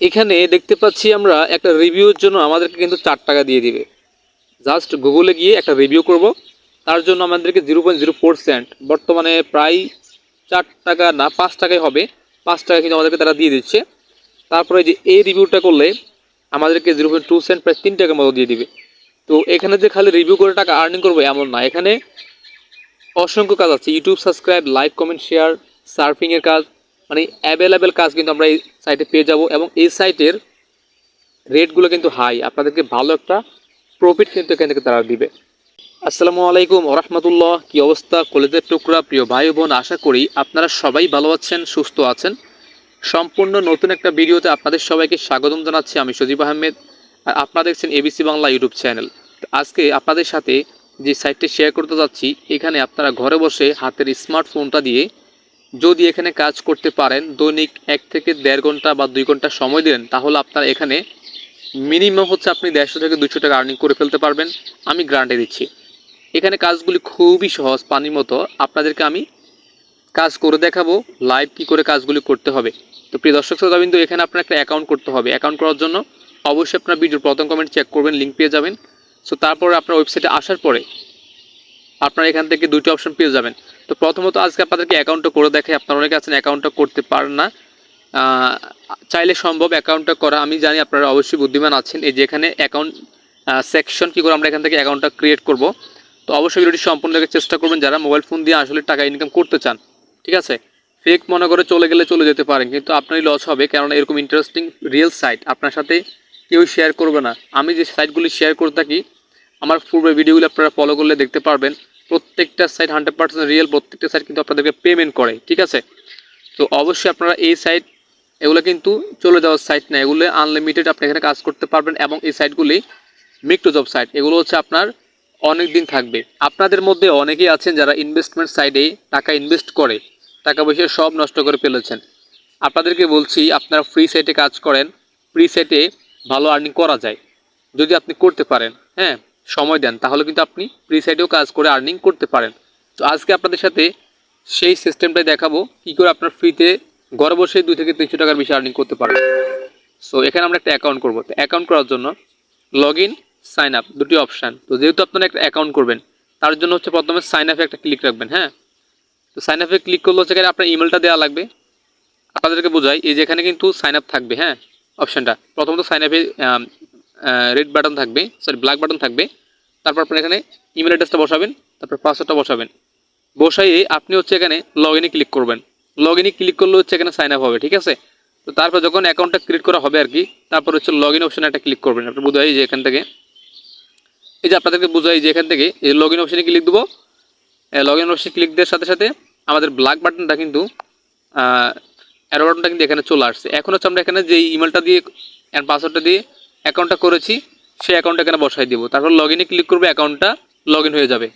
এখানে দেখতে পাচ্ছি আমরা একটা রিভিউর জন্য আমাদেরকে কিন্তু 4 টাকা দিয়ে দিবে। জাস্ট গুগলে গিয়ে একটা রিভিউ করব, তার জন্য আমাদেরকে 0.04 সেন্ট, বর্তমানে প্রায় 4 টাকা না 5 টাকাই হবে, 5 টাকা কিন্তু আমাদেরকে তারা দিয়ে দিচ্ছে। তারপরে যে এই রিভিউটা করলে আমাদেরকে 0.2 সেন্ট, প্রায় 3 টাকার মতো দিয়ে দিবে। তো এখানে যে খালি রিভিউ করে টাকা আর্নিং করবো এমন না, এখানে অসংখ্য কাজ আছে। YouTube subscribe, like, comment, share, সার্ফিংয়ের কাজ, মানে অ্যাভেলেবেল কাজ কিন্তু আমরা এই সাইটে পেয়ে যাব। এবং এই সাইটের রেটগুলো কিন্তু হাই, আপনাদেরকে ভালো একটা প্রফিট কিন্তু এখান থেকে তারা দিবে। আসসালামু আলাইকুম ওরহমতুল্লাহ। কী অবস্থা কলেজের টুকরা প্রিয় ভাই বোন, আশা করি আপনারা সবাই ভালো আছেন, সুস্থ আছেন। সম্পূর্ণ নতুন একটা ভিডিওতে আপনাদের সবাইকে স্বাগতম জানাচ্ছি। আমি সজীব আহমেদ, আর আপনারা দেখছেন এবিসি বাংলা ইউটিউব চ্যানেল। আজকে আপনাদের সাথে যে সাইটটি শেয়ার করতে যাচ্ছি, এখানে আপনারা ঘরে বসে হাতের স্মার্টফোনটা দিয়ে যদি এখানে কাজ করতে পারেন, দৈনিক 1 থেকে 1.5 ঘন্টা বা 2 ঘন্টা সময় দেন, তাহলে আপনারা এখানে মিনিমাম হচ্ছে আপনি 150 থেকে 200 টাকা আর্নিং করে ফেলতে পারবেন, আমি গ্যারান্টি দিচ্ছি। এখানে কাজগুলি খুবই সহজ, পানির মতো। আপনাদেরকে আমি কাজ করে দেখাবো লাইভ কী করে কাজগুলি করতে হবে। তো প্রিয় দর্শক শ্রোতা বিন্দু, এখানে আপনার একটা অ্যাকাউন্ট করতে হবে। অ্যাকাউন্ট করার জন্য অবশ্যই আপনার ভিডিওর প্রথম কমেন্ট চেক করবেন, লিঙ্ক পেয়ে যাবেন। সো তারপরে আপনার ওয়েবসাইটে আসার পরে আপনারা এখান থেকে 2টি অপশন পেয়ে যাবেন। তো প্রথমত আজকে আপনাদেরকে অ্যাকাউন্টটা করে দেখাই। আপনারা অনেকে আছেন অ্যাকাউন্টটা করতে পারেন না, চাইলে সম্ভব অ্যাকাউন্টটা করা। আমি জানি আপনারা অবশ্যই বুদ্ধিমান আছেন। এই যে এখানে অ্যাকাউন্ট সেকশন কী করে আমরা এখান থেকে অ্যাকাউন্টটা ক্রিয়েট করব। তো অবশ্যই ভিডিওটি সম্পূর্ণ দেখার চেষ্টা করবেন যারা মোবাইল ফোন দিয়ে আসলে টাকা ইনকাম করতে চান। ঠিক আছে, ফেক মনে করে চলে গেলে চলে যেতে পারেন, কিন্তু আপনারই লস হবে, কেননা এরকম ইন্টারেস্টিং রিয়েল সাইট আপনার সাথে কেউ শেয়ার করবে না। আমি যে সাইটগুলি শেয়ার করে থাকি, আমার পূর্বের ভিডিওগুলো আপনারা ফলো করলে দেখতে পারবেন, প্রত্যেকটা সাইট 100% রিয়েল, প্রত্যেকটা সাইট কিন্তু আপনাদেরকে পেমেন্ট করে। ঠিক আছে, তো অবশ্যই আপনারা এই সাইট, এগুলো কিন্তু চলে যাওয়ার সাইট না, এগুলো আনলিমিটেড আপনি এখানে কাজ করতে পারবেন। এবং এই সাইটগুলি মিক্টো জব সাইট, এগুলো হচ্ছে আপনার অনেক দিন থাকবে। আপনাদের মধ্যে অনেকেই আছেন যারা ইনভেস্টমেন্ট সাইডে টাকা ইনভেস্ট করে টাকা পয়সা সব নষ্ট করে ফেলেছেন। আপনাদেরকে বলছি, আপনারা ফ্রি সাইটে কাজ করেন, ফ্রি সাইটে ভালো আর্নিং করা যায় যদি আপনি করতে পারেন। হ্যাঁ, সময় দেন, তাহলে কিন্তু আপনি ফ্রি সাইটেও কাজ করে আর্নিং করতে পারেন। তো আজকে আপনাদের সাথে সেই সিস্টেমটাই দেখাবো, কী করে আপনার ফ্রিতে ঘরে বসে 2 থেকে 300 টাকার বেশি আর্নিং করতে পারেন। সো এখানে আমরা একটা অ্যাকাউন্ট করবো। তো অ্যাকাউন্ট করার জন্য লগ ইন, সাইন আপ, দুটি অপশান। তো যেহেতু আপনারা একটা অ্যাকাউন্ট করবেন, তার জন্য হচ্ছে প্রথমে সাইন আপে একটা ক্লিক রাখবেন। হ্যাঁ, তো সাইন আপে ক্লিক করলে হচ্ছে এখানে আপনার ইমেলটা দেওয়া লাগবে। আপনাদেরকে বোঝাই, এই যে এখানে কিন্তু সাইন আপ থাকবে। হ্যাঁ, অপশানটা প্রথমত সাইন আপে রেড বাটন থাকবে, সরি ব্ল্যাক বাটন থাকবে। তারপর আপনার এখানে ইমেল অ্যাড্রেসটা বসাবেন, তারপর পাসওয়ার্ডটা বসাবেন। বসাইয়ে আপনি হচ্ছে এখানে লগ ইনে ক্লিক করবেন। লগ ইনে ক্লিক করলে হচ্ছে এখানে সাইন আপ হবে। ঠিক আছে, তো তারপর যখন অ্যাকাউন্টটা ক্রিয়েট করা হবে আর কি, তারপর হচ্ছে লগ ইন অপশানে একটা ক্লিক করবেন। আপনার বোঝাই যে এখান থেকে, এই যে আপনাদেরকে বোঝাই যে এখান থেকে এই লগ ইন অপশানে ক্লিক দেবো। লগ ইন অপশানে ক্লিক দেওয়ার সাথে সাথে আমাদের ব্ল্যাক বাটনটা কিন্তু অ্যারো বাটনটা কিন্তু এখানে চলে আসছে। এখন হচ্ছে আমরা এখানে যে ইমেলটা দিয়ে অ্যান্ড পাসওয়ার্ডটা দিয়ে অ্যাকাউন্টটা করেছি, সেই অ্যাকাউন্টটা এখানে বসাই দেবো। তারপর লগ ইনে ক্লিক করবে, অ্যাকাউন্টটা লগ ইন হয়ে যাবে।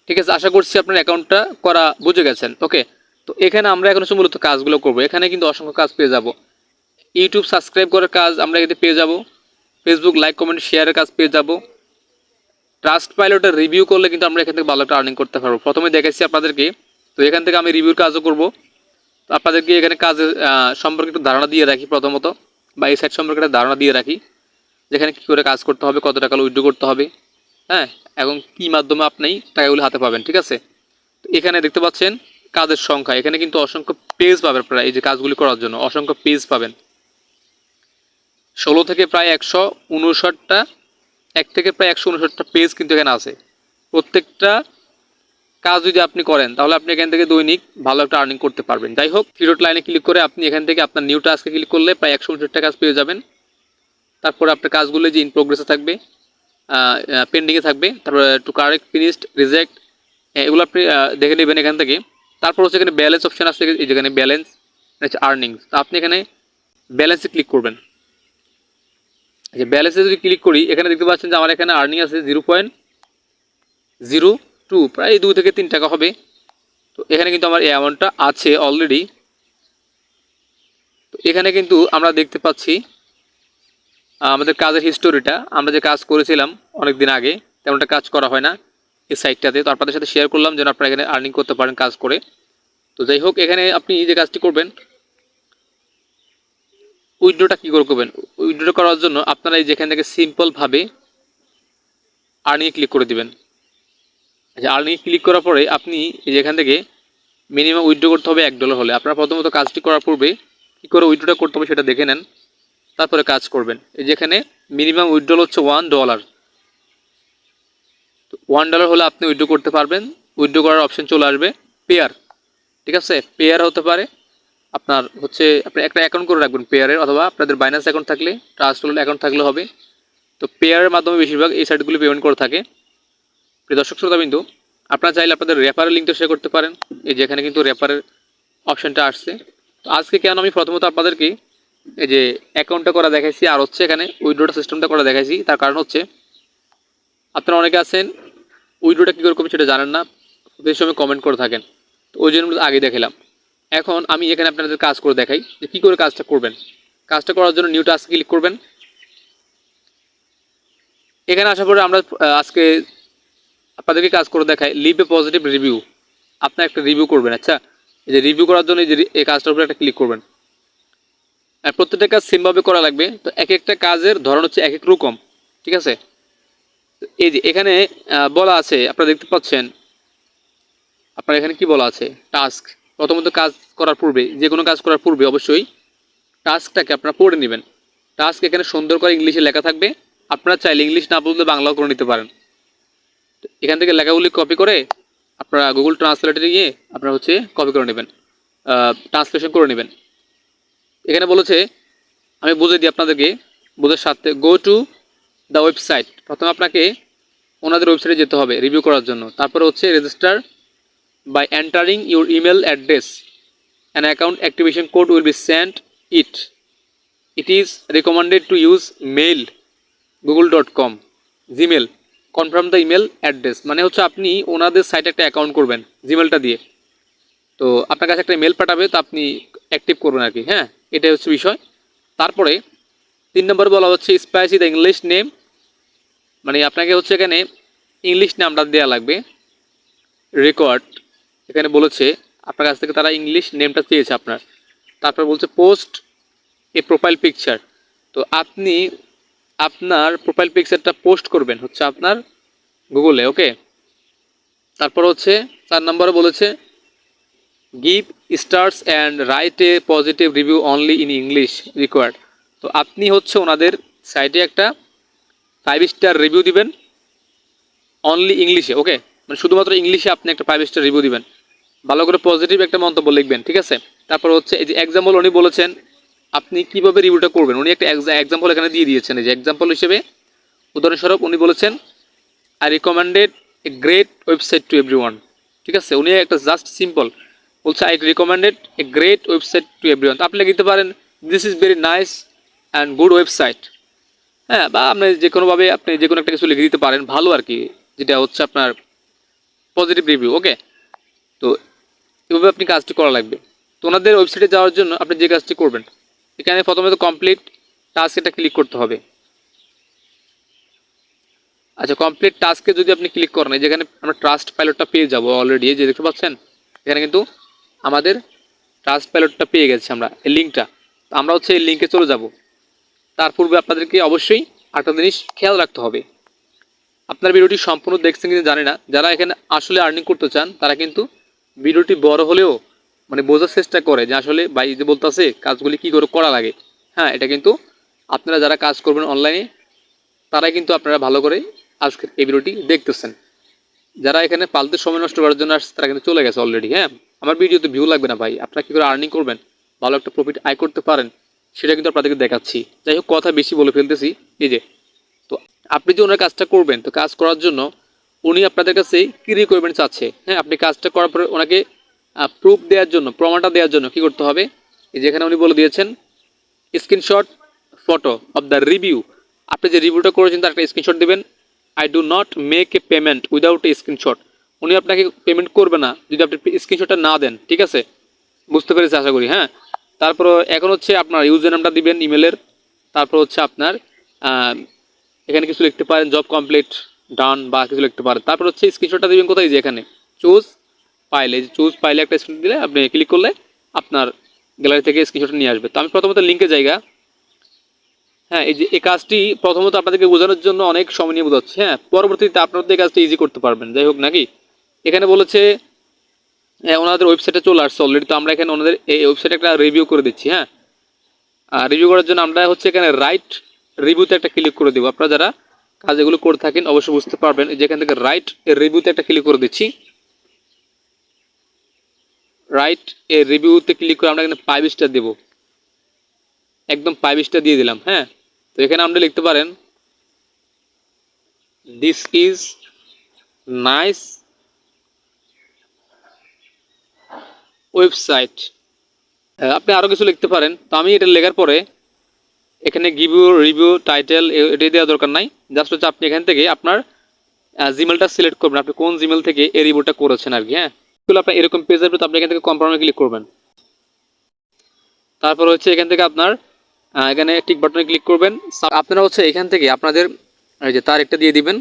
ঠিক আছে, আশা করছি আপনার অ্যাকাউন্টটা করা বুঝে গেছেন। ওকে, তো এখানে আমরা এখন হচ্ছে মূলত কাজগুলো করবো। এখানে কিন্তু অসংখ্য কাজ পেয়ে যাব। ইউটিউব সাবস্ক্রাইব করার কাজ আমরা এতে পেয়ে যাব, ফেসবুক লাইক কমেন্ট শেয়ারের কাজ পেয়ে যাব, ট্রাস্ট পাইলটের রিভিউ করলে কিন্তু আমরা এখান থেকে ভালো একটা আর্নিং করতে পারবো। প্রথমে দেখাচ্ছি আপনাদেরকে, তো এখান থেকে আমি রিভিউর কাজও করব। তো আপনাদেরকে এখানে কাজের সম্পর্কে একটু ধারণা দিয়ে রাখি প্রথমত, বা এই সাইট সম্পর্কে একটা ধারণা দিয়ে রাখি, যেখানে কী করে কাজ করতে হবে, কত টাকা উইথড্র করতে হবে, হ্যাঁ, এবং কী মাধ্যমে আপনি টাকাগুলো হাতে পাবেন। ঠিক আছে, তো এখানে দেখতে পাচ্ছেন কাজের সংখ্যা, এখানে কিন্তু অসংখ্য পেজ পাবেন আপনারা। এই যে কাজগুলি করার জন্য অসংখ্য পেজ পাবেন, 16 থেকে প্রায় 159টা, 1 থেকে প্রায় 159টা পেজ কিন্তু এখানে আছে। প্রত্যেকটা কাজ যদি আপনি করেন, তাহলে আপনি এখান থেকে দৈনিক ভালো একটা আর্নিং করতে পারবেন। যাই হোক, থ্রি ডট লাইনে ক্লিক করে আপনি এখান থেকে আপনার নিউ টাস্কে ক্লিক করলে প্রায় 159টা কাজ পেয়ে যাবেন। তারপরে আপনার কাজগুলো যে ইন প্রোগ্রেসে থাকবে, পেন্ডিংয়ে থাকবে, তারপরে টু কারেক্ট, ফিনিশড, রিজেক্ট, এগুলো আপনি দেখে নেবেন এখান থেকে। তারপর হচ্ছে এখানে ব্যালেন্স অপশান আছে, এই যেখানে ব্যালেন্স হচ্ছে আর্নিংস। তো আপনি এখানে ব্যালেন্সে ক্লিক করবেন। যে ব্যালেন্সে যদি ক্লিক করি, এখানে দেখতে পাচ্ছেন যে আমার এখানে আর্নিং আছে 0.02, প্রায় 2 থেকে 3 টাকা হবে। তো এখানে কিন্তু আমার এই অ্যামাউন্টটা আছে অলরেডি। তো এখানে কিন্তু আমরা দেখতে পাচ্ছি আমাদের কাজের হিস্টোরিটা, আমরা যে কাজ করেছিলাম অনেক দিন আগে, তেমনটা কাজ করা হয় না। এই সাইটটাতে। তো আপনাদের সাথে শেয়ার করলাম যেন আপনারা এখানে আর্নিং করতে পারেন কাজ করে। তো যাই হোক, এখানে আপনি যে কাজটি করবেন, উইথড্রটা কী করে করবেন, উইথড্র করার জন্য আপনারা এই যেখান থেকে সিম্পলভাবে আর্নিংয়ে ক্লিক করে দিবেন। আচ্ছা, আর্নিংয়ে ক্লিক করার পরে আপনি যেখান থেকে মিনিমাম উইথড্র করতে হবে $1 হলে। আপনারা প্রথমত কাজটি করার পূর্বে কী করে উইথড্রটা করতে হবে সেটা দেখে নেন, তারপরে কাজ করবেন। এই যেখানে মিনিমাম উইথড্রল হচ্ছে $1। তো $1 হলে আপনি উইথড্র করতে পারবেন। উইথড্র করার অপশন চলে আসবে পেয়ার, ঠিক আছে। পেয়ার হতে পারে আপনার হচ্ছে আপনি একটা অ্যাকাউন্ট করে রাখবেন পেয়ারের, অথবা আপনাদের বাইন্যান্স অ্যাকাউন্ট থাকলে, ট্রাস্ট ওয়ালেট অ্যাকাউন্ট থাকলে হবে। তো পেয়ারের মাধ্যমে বেশিরভাগ এই সাইটগুলি পেমেন্ট করে থাকে। প্রিয় দর্শক শ্রোতাবিন্দু, আপনারা চাইলে আপনাদের রেফারের লিঙ্কটা শেয়ার করতে পারেন। এই যেখানে কিন্তু রেফারের অপশানটা আসছে। তো আজকে কেন আমি প্রথমত আপনাদেরকে এই যে অ্যাকাউন্টটা করা দেখাইছি আর হচ্ছে এখানে উইথড্রটা সিস্টেমটা করা দেখাইছি, তার কারণ হচ্ছে আপনারা অনেকে আছেন উইথড্রটা কী করে করবেন সেটা জানেন না, বেশি সময় কমেন্ট করে থাকেন। তো ওই জন্য আগে দেখালাম। এখন আমি এখানে আপনাদের কাজ করে দেখাই যে কী করে কাজটা করবেন। কাজটা করার জন্য নিউ টাস্কে ক্লিক করবেন। এখানে আসার পরে আমরা আজকে আপনাদেরকে কাজ করে দেখাই লিভ এ পজিটিভ রিভিউ। আপনার একটা রিভিউ করবেন। আচ্ছা, এই যে রিভিউ করার জন্য এই কাজটার উপরে একটা ক্লিক করবেন। আর প্রত্যেকটা কাজ সেমভাবে করা লাগবে। তো এক একটা কাজের ধরন হচ্ছে এক এক রকম, ঠিক আছে। এই যে এখানে বলা আছে, আপনারা দেখতে পাচ্ছেন, আপনার এখানে কি বলা আছে, টাস্ক। প্রথমত কাজ করার পূর্বে, যে কোনো কাজ করার পূর্বে অবশ্যই টাস্কটাকে আপনারা পড়ে নেবেন। টাস্ক এখানে সুন্দর করে ইংলিশে লেখা থাকবে। আপনারা চাইলে ইংলিশ না বলতে বাংলাও করে নিতে পারেন। এখান থেকে লেখাগুলি কপি করে আপনারা গুগল ট্রান্সলেটরে গিয়ে আপনারা হচ্ছে কপি করে নেবেন, ট্রান্সলেশন করে নেবেন। এখানে বলেছে, আমি বুঝে দিই আপনাদেরকে বোঝার সাথে, গো টু দ্য ওয়েবসাইট। প্রথমে আপনাকে ওনাদের ওয়েবসাইটে যেতে হবে রিভিউ করার জন্য। তারপরে হচ্ছে register by entering your email address, an account activation code will be sent it is recommended to use mail google.com Gmail confirm the email address. মানে হচ্ছে আপনি ওনাদের সাইটে একটা অ্যাকাউন্ট করবেন জিমেলটা দিয়ে। তো আপনার কাছে একটা মেল পাঠাবে, তো আপনি অ্যাক্টিভ করবেন আর কি। হ্যাঁ, এটাই হচ্ছে বিষয়। তারপরে 3 নম্বর বলা হচ্ছে স্পাইসি দ্য ইংলিশ নেম, মানে আপনাকে হচ্ছে এখানে ইংলিশ নামটা দেওয়া লাগবে। রেকর্ড, এখানে বলেছে আপনার কাছ থেকে তারা ইংলিশ নেমটা চেয়েছে আপনার। তারপর বলছে পোস্ট এ প্রোফাইল পিকচার। তো আপনি আপনার প্রোফাইল পিকচারটা পোস্ট করবেন হচ্ছে আপনার গুগলে, ওকে। তারপর হচ্ছে 4 নম্বরে বলেছে give stars and write a positive review only in English required. তো আপনি হচ্ছে ওনাদের সাইটে একটা 5 স্টার রিভিউ দিবেন অনলি ইংলিশে, ওকে। মানে শুধুমাত্র ইংলিশে আপনি একটা 5 স্টার রিভিউ দিবেন, ভালো করে পজিটিভ একটা মন্তব্য লিখবেন, ঠিক আছে। তারপর হচ্ছে এই যে এক্সাম্পল উনি বলেছেন আপনি কীভাবে রিভিউটা করবেন, উনি একটা এক্সাম্পল এখানে দিয়ে দিয়েছেন। এই যে এক্সাম্পল হিসেবে উদাহরণস্বরূপ উনি বলেছেন I recommended a great website to everyone, ঠিক আছে। উনি একটা জাস্ট সিম্পল বলছে I recommended a great website to everyone. তো আপনি লিখতে পারেন this is very nice and good website. হ্যাঁ, বা আপনি যে কোনোভাবে আপনি যে কোনো একটা কিছু লিখে দিতে পারেন ভালো আর কি, যেটা হচ্ছে আপনার পজিটিভ রিভিউ, ওকে। তো এভাবে আপনি কাজটি করা লাগবে। তো ওনাদের ওয়েবসাইটে যাওয়ার জন্য আপনি যে কাজটি করবেন, এখানে প্রথমে তো কমপ্লিট টাস্ক এটা ক্লিক করতে হবে। আচ্ছা, কমপ্লিট টাস্কে যদি আপনি ক্লিক করেন, যেখানে আমরা ট্রাস্ট পাইলটটা পেয়ে যাব অলরেডি, যে দেখতে পাচ্ছেন এখানে কিন্তু আমাদের ট্রাস্ট পাইলটটা পেয়ে গেছি আমরা, এই লিঙ্কটা। তো আমরা হচ্ছে এই লিঙ্কে চলে যাব। তার পূর্বে আপনাদেরকে অবশ্যই একটা জিনিস খেয়াল রাখতে হবে, আপনার ভিডিওটি সম্পূর্ণ দেখছেন কিন্তু জানি না, যারা এখানে আসলে আর্নিং করতে চান তারা কিন্তু ভিডিওটি বড় হলেও মানে বোঝার চেষ্টা করে যে আসলে ভাই যে বলতেছে কাজগুলি কী করে করা লাগে। হ্যাঁ, এটা কিন্তু আপনারা যারা কাজ করবেন অনলাইনে তারাই কিন্তু আপনারা ভালো করে আজকের এই ভিডিওটি দেখতেছেন। যারা এখানে ফালতু সময় নষ্ট করার জন্য আসছে তারা কিন্তু চলে গেছে অলরেডি। হ্যাঁ, আমার ভিডিওতে ভিউ লাগবে না ভাই, আপনারা কী করে আর্নিং করবেন, ভালো একটা প্রফিট আয় করতে পারেন সেটা কিন্তু আপনাদেরকে দেখাচ্ছি। যাই হোক, কথা বেশি বলে ফেলতেছি। এই যে তো আপনি যে ওনার কাজটা করবেন, তো কাজ করার জন্য উনি আপনাদের কাছে কী রিকোয়ারমেন্ট চাচ্ছে। হ্যাঁ, আপনি কাজটা করার পরে ওনাকে প্রুফ দেওয়ার জন্য, প্রমাণটা দেওয়ার জন্য কী করতে হবে, এই যেখানে উনি বলে দিয়েছেন screenshot photo of the review. আপনি যে রিভিউটা করেছেন তার একটা স্ক্রিনশট দেবেন। I do not make a payment without a screenshot. উনি আপনাকে পেমেন্ট করবে না যদি আপনি স্ক্রিনশটটা না দেন, ঠিক আছে। বুঝতে পেরেছি আশা করি। হ্যাঁ, তারপর এখন হচ্ছে আপনার ইউজার নামটা দিবেন ইমেলের। তারপর হচ্ছে আপনার এখানে কিছু লিখতে পারেন জব কমপ্লিট, ডান বা কিছু লিখতে পারেন। তারপর হচ্ছে স্ক্রিনশটটা দিবেন কোথায়, যে এখানে চুজ ফাইলে, যে চুজ ফাইলে একটা স্ক্রিনশট দিলে আপনি ক্লিক করলে আপনার গ্যালারি থেকে স্ক্রিনশট নিয়ে আসবে। তো আমি প্রথমত লিঙ্কে জায়গা, হ্যাঁ এই যে এই কাজটি প্রথমত আপনাদেরকে বোঝানোর জন্য অনেক সময় নিয়ে বোঝাচ্ছি, হ্যাঁ পরবর্তীতে আপনারা এই কাজটি ইজি করতে পারবেন। যাই হোক নাকি, এখানে বলেছে ওনাদের ওয়েবসাইটে চলে আসছে অলরেডি। তো আমরা এখানে ওনাদের এই ওয়েবসাইটে একটা রিভিউ করে দিচ্ছি। হ্যাঁ, রিভিউ করার জন্য আমরা হচ্ছে এখানে রাইট রিভিউতে একটা ক্লিক করে দেবো। আপনারা যারা কাজ এগুলো করে থাকেন অবশ্যই বুঝতে পারবেন। যেখান থেকে রাইট রিভিউতে একটা ক্লিক করে দিচ্ছি। রাইট এ রিভিউতে ক্লিক করে আমরা এখানে 5 স্টার দেবো, একদম 5 স্টার দিয়ে দিলাম। হ্যাঁ, তো এখানে আপনি লিখতে পারেন দিস ইজ নাইস ওয়েবসাইট। আপনি আরও কিছু লিখতে পারেন। তো আমি এটা লেখার পরে এখানে গিভ ইউ রিভিউ টাইটেল এটাই দেওয়ার দরকার নাই। জাস্ট হচ্ছে আপনি এখান থেকে আপনার জিমেলটা সিলেক্ট করবেন, আপনি কোন জিমেল থেকে এই রিভিউটা করেছেন আর কি। হ্যাঁ, আপনার এরকম পেজ আসবে, তো আপনি এখান থেকে কনফার্মে ক্লিক করবেন। তারপর হচ্ছে এখান থেকে আপনার এখানে টিক বাটনে ক্লিক করবেন। আপনারা হচ্ছে এখান থেকে আপনাদের এই যে তারিখটা দিয়ে দিবেন,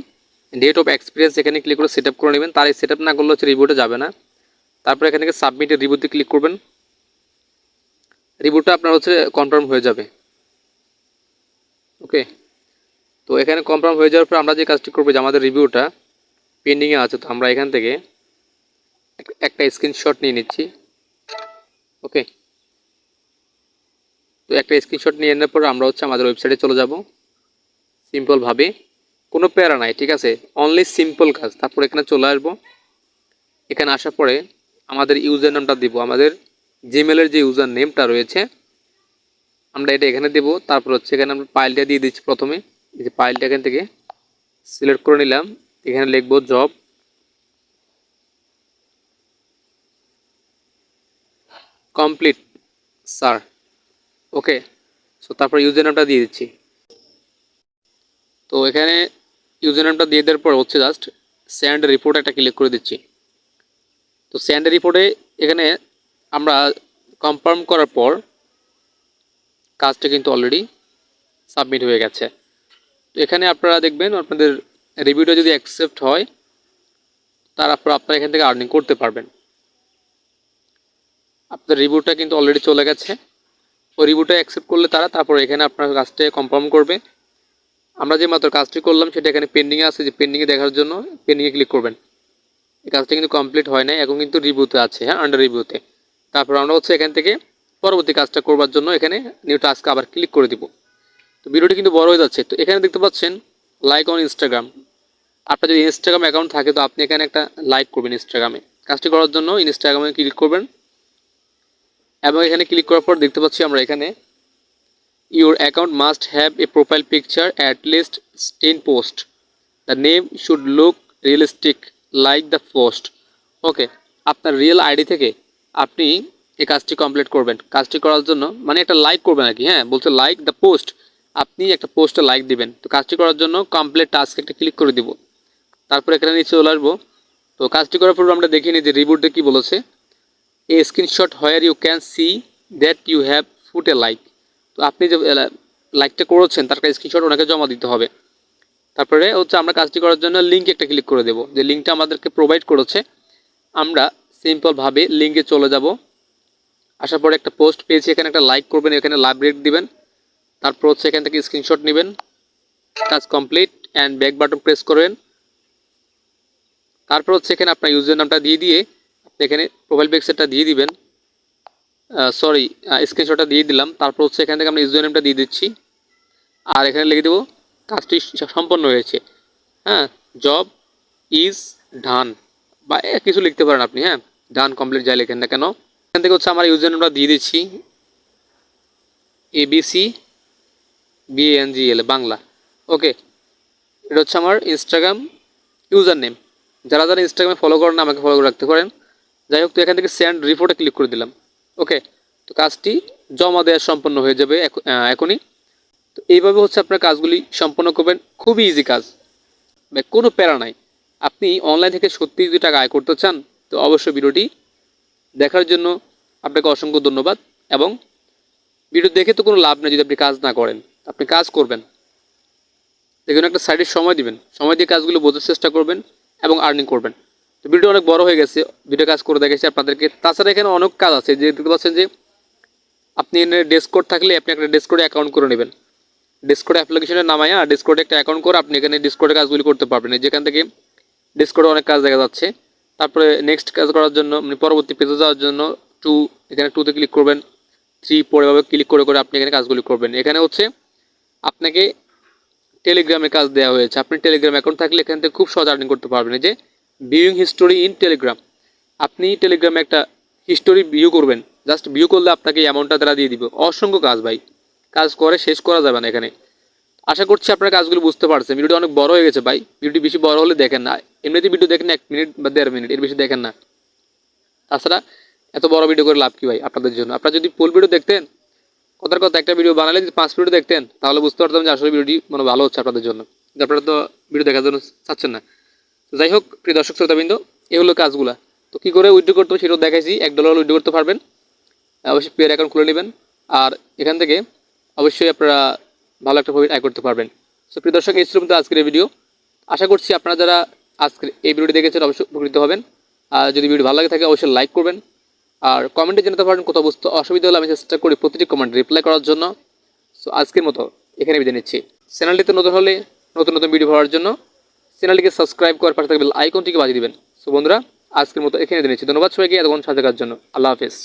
ডেট অফ এক্সপিরিয়েন্স এখানে ক্লিক করে সেট আপ করে নেবেন। তার সেট আপ না করলে হচ্ছে রিভিউটা যাবে না। তারপর এখান থেকে সাবমিটের রিভিউতে ক্লিক করবেন, রিভিউটা আপনার হচ্ছে কনফার্ম হয়ে যাবে। ওকে, তো এখানে কনফার্ম হয়ে যাওয়ার পর আমরা যে কাজটি করবো, যে আমাদের রিভিউটা পেন্ডিংয়ে আছে, তো আমরা এখান থেকে একটা স্ক্রিনশট নিয়ে নিচ্ছি। ওকে, তো একটা স্ক্রিনশট নিয়ে নেওয়ার পর আমরা হচ্ছে আমাদের ওয়েবসাইটে চলে যাব সিম্পলভাবে, কোনো প্যারা নাই, ঠিক আছে, অনলি সিম্পল কাজ। তারপর এখানে চলে আসবো। এখানে আসার পরে আমাদের ইউজার নামটা দিব, আমাদের জিমেলের যে ইউজার নেমটা রয়েছে আমরা এটা এখানে দেব। তারপর হচ্ছে এখানে আমরা ফাইলটা দিয়ে দিচ্ছি। প্রথমে এই যে ফাইলটা এখান থেকে সিলেক্ট করে নিলাম, এখানে লিখবো জব কমপ্লিট স্যার। ওকে, সো তারপর ইউজার নামটা দিয়ে দিচ্ছি। তো এখানে ইউজার নামটা দিয়ে দেওয়ার পর হচ্ছে জাস্ট সেন্ড রিপোর্ট একটা ক্লিক করে দিচ্ছি। তো সেন্ড রিপোর্টে এখানে আমরা কনফার্ম করার পর কাজটা কিন্তু অলরেডি সাবমিট হয়ে গেছে। তো এখানে আপনারা দেখবেন আপনাদের রিভিউটা যদি অ্যাকসেপ্ট হয়, তারপর আপনারা এখান থেকে আর্নিং করতে পারবেন। আপনার রিভিউটা কিন্তু অলরেডি চলে গেছে। ওই রিভিউটা অ্যাকসেপ্ট করলে তারপর এখানে আপনার কাজটা কনফার্ম করবে। আমরা যে মাত্র কাজটি করলাম সেটা এখানে পেন্ডিংয়ে আছে, যে পেন্ডিংয়ে দেখার জন্য পেন্ডিংয়ে ক্লিক করবেন। এই কাজটা কিন্তু কমপ্লিট হয় নাই, এখন কিন্তু রিভিউতে আছে। হ্যাঁ, আন্ডার রিভিউতে। তারপর আমরা হচ্ছে এখান থেকে পরবর্তী কাজটা করবার জন্য এখানে নিউ টাস্কে আবার ক্লিক করে দিব। তো ভিডিওটি কিন্তু বড় হয়ে যাচ্ছে। তো এখানে দেখতে পাচ্ছেন লাইক অন ইনস্টাগ্রাম। আপনার যদি ইনস্টাগ্রাম অ্যাকাউন্ট থাকে তো আপনি এখানে একটা লাইক করবেন ইনস্টাগ্রামে। কাজটি করার জন্য ইনস্টাগ্রামে ক্লিক করবেন এবং এখানে ক্লিক করার পর দেখতে পাচ্ছি আমরা এখানে your account must have a profile picture at least 10 post, the name should look realistic like the post. Okay, আপনার রিয়েল আইডি থেকে আপনি এই কাজটি কমপ্লিট করবেন। কাজটি করার জন্য মানে একটা লাইক করবেন আর কি। হ্যাঁ, বলছে লাইক দ্য পোস্ট, আপনি একটা পোস্টে লাইক দিবেন। তো কাজটি করার জন্য কমপ্লিট টাস্ক একটা ক্লিক করে দিব। তারপর এখানে নিচে চলে আসবো। তো কাজটি করার পর আমরা দেখিনি যে রিভিউতে কী বলেছে, a screenshot where you can see that you have put a like. তো আপনি যে লাইকটা করেছেন তার একটা স্ক্রিনশট ওনাকে জমা দিতে হবে। তারপরে হচ্ছে আমরা কাজটি করার জন্য লিঙ্কে একটা ক্লিক করে দেবো, যে লিঙ্কটা আমাদেরকে প্রোভাইড করেছে। আমরা সিম্পলভাবে লিঙ্কে চলে যাব। আসার পরে একটা পোস্ট পেয়েছি, এখানে একটা লাইক করবেন, এখানে লাভ রেট দিবেন। তারপর হচ্ছে এখান থেকে স্ক্রিনশট নেবেন, কাজ complete and back button press করবেন। তারপর হচ্ছে এখানে আপনার ইউজার নামটা দিয়ে আপনি এখানে প্রোফাইল পিকচারটা দিয়ে দিবেন, সরি স্ক্রিনশটটা দিয়ে দিলাম। তারপর হচ্ছে এখান থেকে আমরা ইউজার নেমটা দিয়ে দিচ্ছি আর এখানে লিখে দেবো কাজটি সম্পন্ন হয়েছে। হ্যাঁ, জব ইজ ডান বা কিছু লিখতে পারেন আপনি। হ্যাঁ, ডান কমপ্লিট যাই লেখেন না কেন। এখান থেকে হচ্ছে আমার ইউজার নেমটা দিয়ে দিচ্ছি, ABC BANGL বাংলা। ওকে, এটা হচ্ছে আমার ইনস্টাগ্রাম ইউজার নেম। যারা যারা ইনস্টাগ্রামে ফলো করেন আমাকে ফলো করে রাখতে পারেন। যাই হোক, তো এখান থেকে সেন্ড রিপোর্টে ক্লিক করে দিলাম। ওকে, তো কাজটি জমা দেওয়া সম্পন্ন হয়ে যাবে এখনই। তো এইভাবে হচ্ছে আপনার কাজগুলি সম্পন্ন করবেন, খুবই ইজি কাজ, কোনো প্যারা নাই। আপনি অনলাইন থেকে সত্যি যদি টাকা আয় করতে চান তো অবশ্যই ভিডিওটি দেখার জন্য আপনাকে অসংখ্য ধন্যবাদ। এবং ভিডিও দেখে তো কোনো লাভ নেই যদি আপনি কাজ না করেন, আপনি কাজ করবেন। দেখুন একটা সাইডে সময় দিবেন, সময় দিয়ে কাজগুলো বোঝার চেষ্টা করবেন এবং আর্নিং করবেন। তো ভিডিও অনেক বড় হয়ে গেছে, দুটো কাজ করে দেখেছি আপনাদেরকে। তাছাড়া এখানে অনেক কাজ আছে, যে দেখতে পাচ্ছেন যে আপনি এখানে ডেসকোড থাকলে আপনি একটা ডেসকোডে অ্যাকাউন্ট করে নেবেন। ডিসকর্ড অ্যাপ্লিকেশনে নামায়া ডিসকর্ডে একটা অ্যাকাউন্ট করে আপনি এখানে ডিসকর্ডে কাজগুলি করতে পারবেন, যেখান থেকে ডিসকর্ডে অনেক কাজ দেখা যাচ্ছে। তারপরে নেক্সট কাজ করার জন্য মানে পরবর্তী পেজে যাওয়ার জন্য এখানে টুতে ক্লিক করবেন, 3 4 এভাবে ক্লিক করে করে আপনি এখানে কাজগুলি করবেন। এখানে হচ্ছে আপনাকে টেলিগ্রামে কাজ দেওয়া হয়েছে, আপনি টেলিগ্রাম অ্যাকাউন্ট থাকলে এখান থেকে খুব সহজ আর্নিং করতে পারবেন। এই যে ভিউইং হিস্টোরি ইন টেলিগ্রাম, আপনি টেলিগ্রামে একটা হিস্টোরি ভিউ করবেন, জাস্ট ভিউ করলে আপনাকে অ্যামাউন্টটা তারা দিয়ে দিবে। অসংখ্য কাজ ভাই, কাজ করে শেষ করা যাবে না এখানে। আশা করছি আপনারা কাজগুলো বুঝতে পারছেন। ভিডিওটি অনেক বড় হয়ে গেছে ভাই, ভিডিওটি বেশি বড় হলে দেখেন না, এমনিতে ভিডিও দেখেন 1 মিনিট বা 1.5 মিনিট, এর বেশি দেখেন না। তাছাড়া এত বড় ভিডিও করে লাভ কি ভাই আপনাদের জন্য? আপনারা যদি ফুল ভিডিও দেখতেন, কথার কথা একটা ভিডিও বানালে যদি 5 মিনিট দেখতেন, তাহলে বুঝতে পারতাম যে আসলে ভিডিওটি মানে ভালো হচ্ছে আপনাদের জন্য। কিন্তু আপনারা তো ভিডিও দেখার জন্য চাচ্ছেন না। তো যাই হোক প্রিয় দর্শক শ্রোতাবৃন্দ, এই হলো কাজগুলা। তো কী করে উইথড্র করতে হবে সেটাও দেখাইছি। $1 উইথড্র করতে পারবেন, অবশ্যই পেয়ার অ্যাকাউন্ট খুলে নেবেন, আর এখান থেকে অবশ্যই আপনারা ভালো একটা প্রফিট আয় করতে পারবেন। সো প্রিয় দর্শক, এই ছিল কিন্তু আজকের এই ভিডিও। আশা করছি আপনারা যারা আজকের এই ভিডিওটি দেখেছেন অবশ্যই উপকৃত হবেন। আর যদি ভিডিও ভালো লাগে থাকে অবশ্যই লাইক করবেন, আর কমেন্টে জানাতে পারেন কোথাও বুঝতে অসুবিধা হলে আমি চেষ্টা করি প্রতিটি কমেন্ট রিপ্লাই করার জন্য। সো আজকের মতো এখানে বিদায় নিচ্ছি। চ্যানেলটিতে নতুন হলে নতুন নতুন ভিডিও পাওয়ার জন্য চ্যানেলটিকে সাবস্ক্রাইব করার পাশে থাকবে আইকনটিকে বাজিয়ে দিবেন। সো বন্ধুরা, আজকের মতো এখানে বিদায় নিচ্ছি। ধন্যবাদ সবাইকে এতক্ষণ সাথে থাকার জন্য। আল্লাহ হাফেজ।